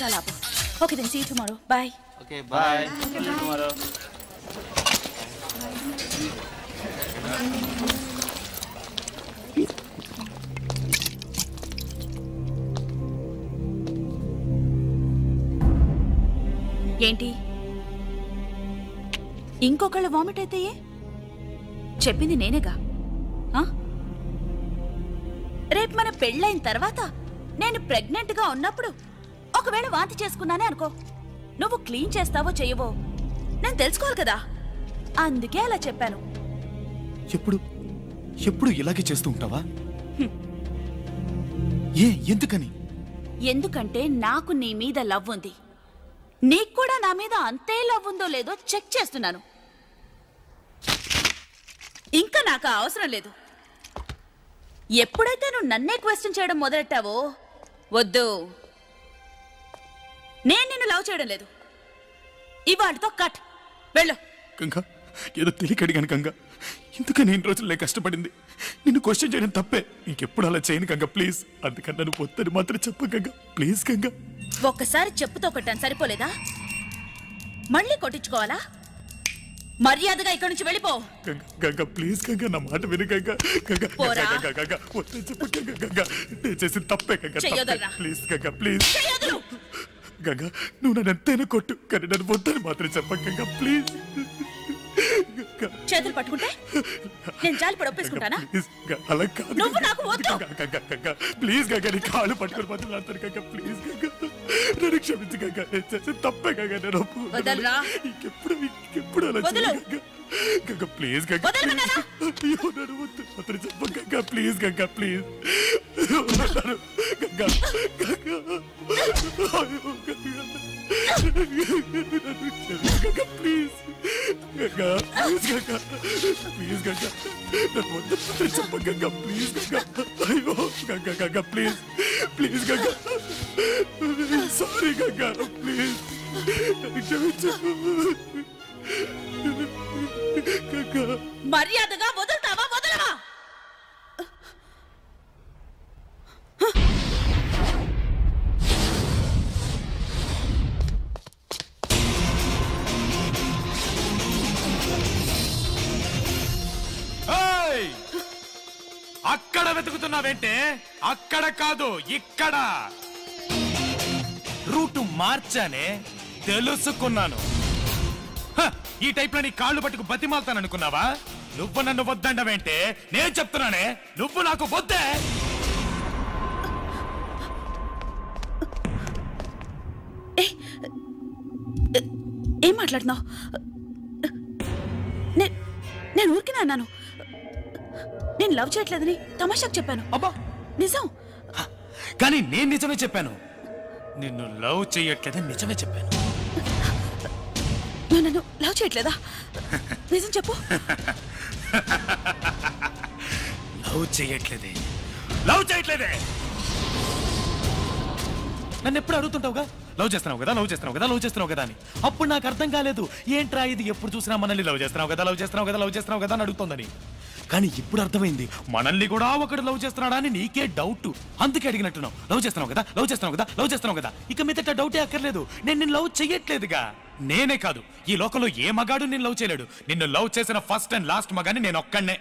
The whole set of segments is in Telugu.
చాలా ఆపు. Okay then see you tomorrow. Bye. Okay bye. Tomorrow. ఏంటి ఇంకొకళ్ళు వామిట్ అయితే చెప్పింది నేనేగా. రేపు మన పెళ్ళైన తర్వాత నేను ప్రెగ్నెంట్ గా ఉన్నప్పుడు ఒకవేళ వాంతి చేసుకున్నానే అనుకో, నువ్వు క్లీన్ చేస్తావో చెయ్యవో నేను తెలుసుకోవాలి కదా, అందుకే అలా చెప్పాను. ఎప్పుడు ఎప్పుడు ఇలాగే చేస్తూ ఉంటావా? ఎందుకని? ఎందుకంటే నాకు నీ మీద లవ్ ఉంది, నీకు కూడా నా మీద అంతే లవ్ ఉందో లేదో చెక్ చేస్తున్నాను. ఇంకా నాకు అవసరం లేదు. ఎప్పుడైతే నువ్వు నన్నే క్వశ్చన్ చేయడం మొదలెట్టావో, వద్దు, నేను నిన్ను లవ్ చేయడం లేదు, ఇవాళతో కట్, వెళ్ళు. గంగా ఏదో తెలియక అడిగాను గంగా, ఎందుకని ఇన్ని రోజులు నేను కష్టపడింది, నిన్ను క్వశ్చన్ చేయడం తప్పే, ఇంకెప్పుడు అలా చేయను గంగా ప్లీజ్. అందుకని నన్ను పొద్దుని మాత్రం చెప్ప గంగా ప్లీజ్. గంగా ఒక్కసారి చెప్పుతో కొట్టాను సరిపోలేదా? మళ్ళీ కొట్టించుకోవాలా? మర్యాదగా ఇక్కడి నుంచి వెళ్ళిపో. గంగా ప్లీజ్ గంగా నా మాట విను గంగా. గంగా గంగా వద్దు చెప్పు గంగా. గంగా నేను చేసిన తప్పే గంగా ప్లీజ్. గంగా ప్లీజ్ గంగా నువ్వు నన్ను ఎంతైనా కొట్టు, కానీ నన్ను వద్దని మాత్రం చెప్ప గంగా ప్లీజ్. చేతులు పట్టుకుంటే నేను జాలి పడి ఒప్పేసుకుంటానా? అలా కాదు, నువ్వు నాకు వద్దు. ప్లీజ్ గంగా నీ కాళ్ళు పట్టుకుని మాట్లాడతాను గంగా ప్లీజ్. గంగా నన్ను క్షమించు గంగా, నేను చేసిన తప్పే గంగా, నేను ఇంకెప్పుడు అలా గంగా. గంగా ప్లీజ్ గంగా, అయ్యో నన్ను వద్దు మాత్రం చెప్ప Ganga please. Ganga please Ganga. Ganga Ganga please. Ganga please Ganga please. Ganga నన్ను వద్దు చెప్ప గంగా ప్లీజ్. గంగా అయ్యో Ganga. Ganga please please. Ganga sorry Ganga please క్షమించు గంగా. మర్యాదగా వదులుతావా వదలవా? అక్కడ వెతుకుతున్నావేంటే? అక్కడ కాదు ఇక్కడ. రూటు మార్చానే, తెలుసుకున్నాను. ఈ టైప్ లో నీ కాళ్ళు పట్టుకు బతిమాలతాననుకున్నావా? నువ్వు నన్ను వద్దండవేంటే? నేను చెప్తున్నానే, నువ్వు నాకు వద్దే. ఏం మాట్లాడుతున్నావు? నేను ఊరికినే అన్నాను, నేను లవ్ చేయట్లేదని తమాషాకు చెప్పాను. అబ్బా నిజం. కానీ నేను నిజమే చెప్పాను, నిన్ను లవ్ చేయట్లేదని నిజమే చెప్పాను. నువ్వు నన్ను లవ్ చేయట్లేదా? నిజం చెప్పు. లవ్ చేయట్లేదే, లవ్ చేయట్లేదే. నన్ను ఎప్పుడు అడుగుతుంటావుగా, లవ్ చేస్తున్నావు కదా, లవ్ చేస్తున్నావు కదా, లవ్ చేస్తున్నావు కదా అని. అప్పుడు నాకు అర్థం కాలేదు, ఏంట్రా ఇది ఎప్పుడు చూసినా మనల్ని లవ్ చేస్తున్నావు కదా, లవ్ చేస్తున్నావు కదా, లవ్ చేస్తున్నావు కదా అని అడుగుతుందని. కానీ ఇప్పుడు అర్థమైంది, మనల్ని కూడా ఒకడు లవ్ చేస్తున్నాడా అని నీకే డౌట్. అందుకే అడిగినట్టున్నావు, లవ్ చేస్తున్నావు కదా, లవ్ చేస్తున్నావు కదా, లవ్ చేస్తున్నావు కదా. ఇక మీదట డౌటే అక్కర్లేదు, నేను నిన్ను లవ్ చెయ్యట్లేదుగా. నేనే కాదు, ఈ లోకంలో ఏ మగాడు నిన్ను లవ్ చేయలేడు. నిన్ను లవ్ చేసిన ఫస్ట్ అండ్ లాస్ట్ మగాని నేను ఒక్కడనే.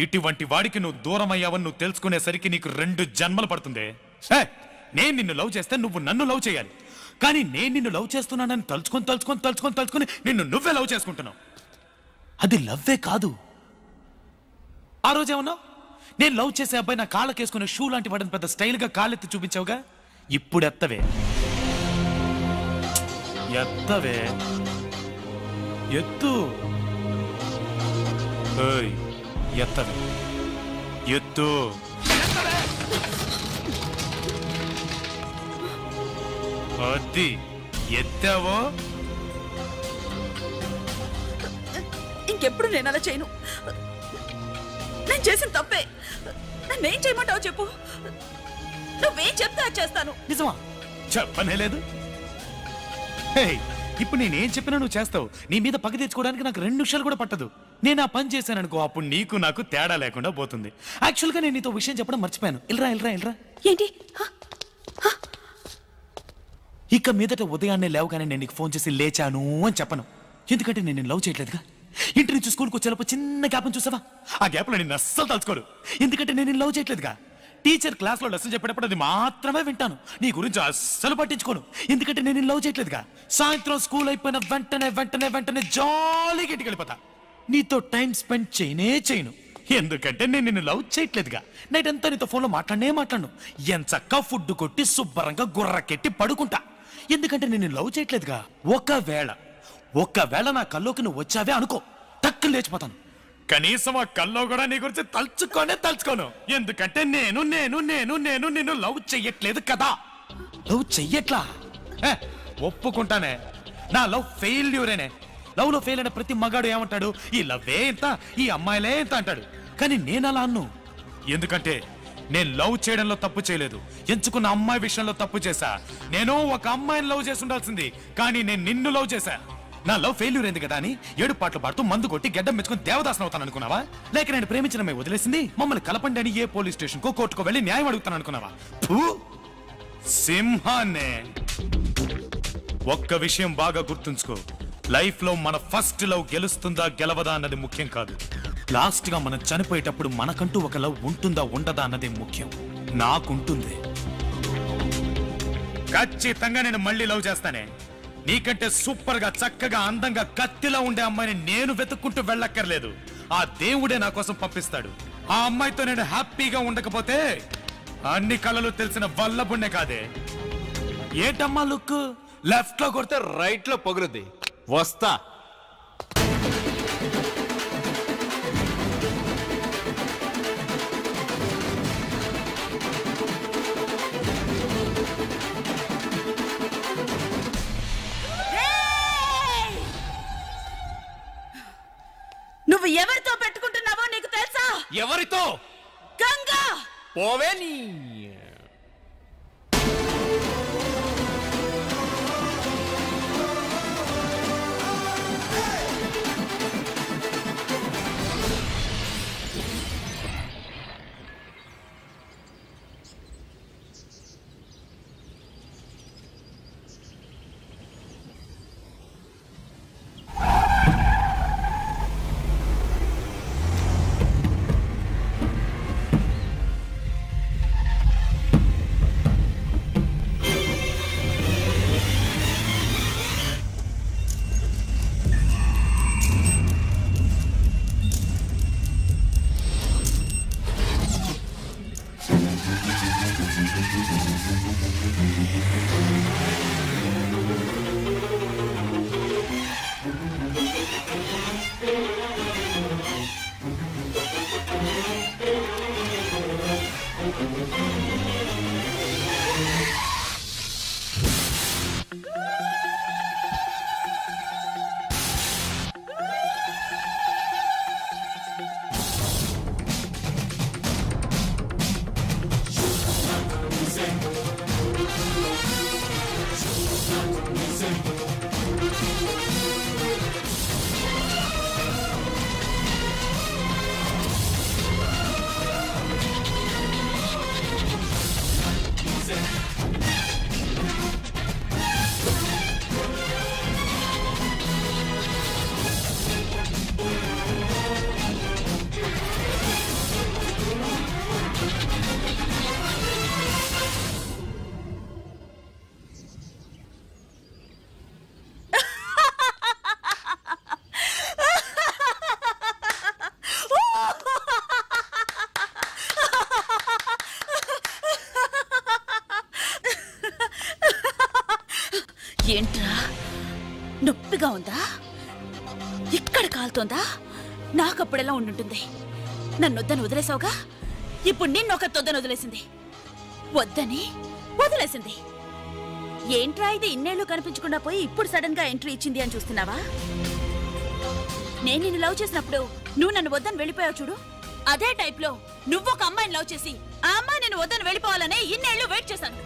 ఇటువంటి వాడికి నువ్వు దూరం అయ్యావని నువ్వు తెలుసుకునేసరికి నీకు 2 జన్మలు పడుతుంది. నేను నిన్ను లవ్ చేస్తే నువ్వు నన్ను లవ్ చేయాలి, కానీ నేను నిన్ను లవ్ చేస్తున్నానని తలుచుకొని నిన్ను నువ్వే లవ్ చేసుకుంటున్నావు. అది లవ్వే కాదు. ఆ రోజేమన్నా నేను లవ్ చేసే అబ్బాయి నా కాళ్ళకేసుకునే షూ లాంటి వాడిని పెద్ద స్టైల్గా కాళ్ళెత్తి చూపించావుగా. ఇప్పుడు ఎత్తవే ఎత్తు. ఎత్తవే ఎత్తు. అది ఎత్తావో ఇంకెప్పుడు నేను అలా చేయను. నేను చేసిన తప్పే. నన్నేం చేయమంటావు చెప్పు. నువ్వేం చెప్తా చేస్తాను. నిజమా? చెప్పనే లేదు. ఇప్పుడు నేనేం చెప్పినా నువ్వు చేస్తావు. నీ మీద పగ తెచ్చుకోవడానికి నాకు 2 నిమిషాలు కూడా పట్టదు. నేను ఆ పని చేశాననుకో, అప్పుడు నీకు నాకు తేడా లేకుండా పోతుంది. యాక్చువల్గా నేను నీతో విషయం చెప్పడం మర్చిపోయాను. ఇల్రా. ఏంటి? ఇక మీదట ఉదయాన్నే లేవగానే నేను నీకు ఫోన్ చేసి లేచాను అని చెప్పను. ఎందుకంటే నేను లవ్ చేయట్లేదుగా. ఇంటి నుంచి స్కూల్కి వచ్చేలోపు చిన్న గ్యాప్ చూసావా, ఆ గ్యాప్లో నేను అస్సలు తలుచుకోను. ఎందుకంటే నేను లవ్ చేయట్లేదుగా. టీచర్ క్లాస్లో లెసన్ చెప్పేటప్పుడు అది మాత్రమే వింటాను, నీ గురించి అస్సలు పట్టించుకోను. ఎందుకంటే నేను లవ్ చేయట్లేదుగా. సాయంత్రం స్కూల్ అయిపోయిన వెంటనే వెంటనే వెంటనే జాలీగా ఇంటికి వెళ్ళిపోతా. నీతో టైం స్పెండ్ చేయను. ఎందుకంటే నేను నిన్ను లవ్ చేయట్లేదుగా. నైట్ అంతా నీతో ఫోన్లో మాట్లాడను. ఎంచక్క ఫుడ్ కొట్టి శుభ్రంగా గుర్రకెట్టి పడుకుంటా. ఎందుకంటే నేను లవ్ చేయట్లేదుగా. ఒకవేళ నా కల్లోకి నువ్వు వచ్చావే అనుకో, టక్కులు లేచిపోతాను. కనీసం ఆ కల్లో కూడా నీ గురించి తలుచుకోను. ఎందుకంటే నేను నిన్ను లవ్ చెయ్యట్లేదు కదా. లవ్ చెయ్యట్లా ఒప్పుకుంటానే, నా లవ్ ఫెయిల్యూరేనే. లవ్ లో ఫెయిల్ అయిన ప్రతి మగాడు ఏమంటాడు, ఈ లవ్వే ఇంత, ఈ అమ్మాయిలే ఇంత అంటాడు. కానీ నేను అలా అన్ను. ఎందుకంటే నేను లవ్ చేయడంలో తప్పు చేయలేదు, ఎంచుకున్న అమ్మాయి విషయంలో తప్పు చేశా. నేను ఒక అమ్మాయిని లవ్ చేసి ఉండాల్సింది, కానీ నేను నిన్ను లవ్ చేశా. నా లవ్ ఫెయిల్యూర్ అయింది కదా అని 7 పాటలు పాడుతూ మందు కొట్టి గడ్డం మెచ్చుకుని దేవదాసన అవుతాను అనుకున్నావా? లేక నేను ప్రేమించిన మేము వదిలేసింది మమ్మల్ని కలపండి అని ఏ పోలీస్ స్టేషన్ కో కోర్టుకో వెళ్ళి న్యాయం అడుగుతాను అనుకున్నావా? సింహాన్నే. ఒక్క విషయం బాగా గుర్తుంచుకో, లైఫ్ లో మన ఫస్ట్ లవ్ గెలుస్తుందా గెలవదా అన్నది ముఖ్యం కాదు. లాస్ట్ గా మనం చనిపోయేటప్పుడు మనకంటూ ఒక లవ్ ఉంటుందా ఉండదా అన్నది ముఖ్యం. నాకుంటుంది. ఖచ్చితంగా నేను మళ్ళీ లవ్ చేస్తానే. నీకంటే సూపర్ గా, చక్కగా, అందంగా, కత్తిలా ఉండే అమ్మాయిని నేను వెతుక్కుంటూ వెళ్ళక్కర్లేదు. ఆ దేవుడే నా కోసం పంపిస్తాడు. ఆ అమ్మాయితో నేను హ్యాపీగా ఉండకపోతే అన్ని కళలు తెలిసిన వల్లబుణ్ణే కాదే. ఏంటమ్మా లుక్, లెఫ్ట్ లో కొడితే రైట్ లో పొగులుద్ది. వస్తా. నువ్వు ఎవరితో పెట్టుకుంటున్నావో నీకు తెలుసా? ఎవరితో? గంగా. పోవే నీ. ఏంట్రా, నొప్పిగా ఉందా? ఇక్కడ కాలుతోందా? నాకప్పుడెలా ఉండుంటుంది? నన్నొద్దని వదిలేసావుగా, ఇప్పుడు నిన్నొక తొద్దని వదిలేసింది. వద్దని వదిలేసింది. ఏంట్రా ఇది, ఇన్నేళ్లు కనిపించకుండా పోయి ఇప్పుడు సడన్ గా ఎంట్రీ ఇచ్చింది అని చూస్తున్నావా? నేను నిన్ను లవ్ చేసినప్పుడు నువ్వు నన్ను వద్దని వెళ్ళిపోయావు చూడు, అదే టైప్ లో నువ్వు ఒక అమ్మాయిని లవ్ చేసి ఆ అమ్మాయి నేను వద్దని వెళ్ళిపోవాలనే ఇన్నేళ్లు వెయిట్ చేశాను.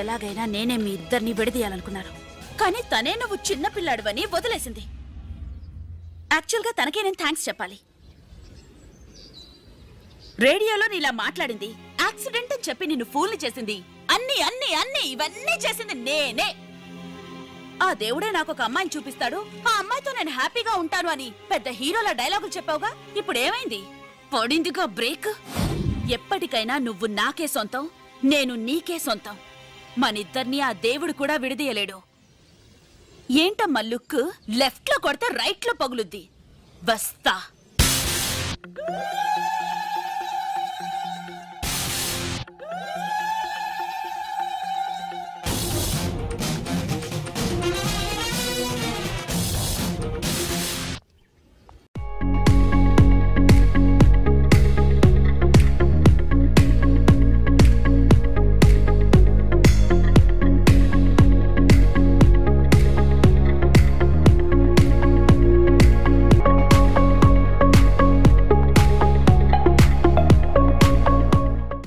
ఎలాగైనా నేనే మీ ఇద్దరిని విడదీయాలనుకున్నాను, కానీ తనే నువ్వు చిన్న పిల్లాడువని వదిలేసింది. యాక్చువల్గా తనకే నేను థ్యాంక్స్ చెప్పాలి. రేడియోలో నీలా మాట్లాడింది, యాక్సిడెంట్ అని చెప్పి నిన్ను ఫూల్ని చేసింది అన్ని అన్ని అన్ని ఇవన్నీ చేసింది నేనే. ఆ దేవుడే నాకు ఒక అమ్మాయిని చూపిస్తాడు, ఆ అమ్మాయితో నేను హ్యాపీగా ఉంటాను అని పెద్ద హీరోల డైలాగులు చెప్పావుగా. ఇప్పుడు ఏమైంది? పడిందిగా బ్రేక్. ఎప్పటికైనా నువ్వు నాకే సొంతం, నేను నీకే సొంతం. మనిద్దరినీ ఆ దేవుడు కూడా విడదీయలేడు. ఏంటమ్మా లుక్? లెఫ్ట్ లో కొడితే రైట్ లో పగులుద్ది. వస్తా.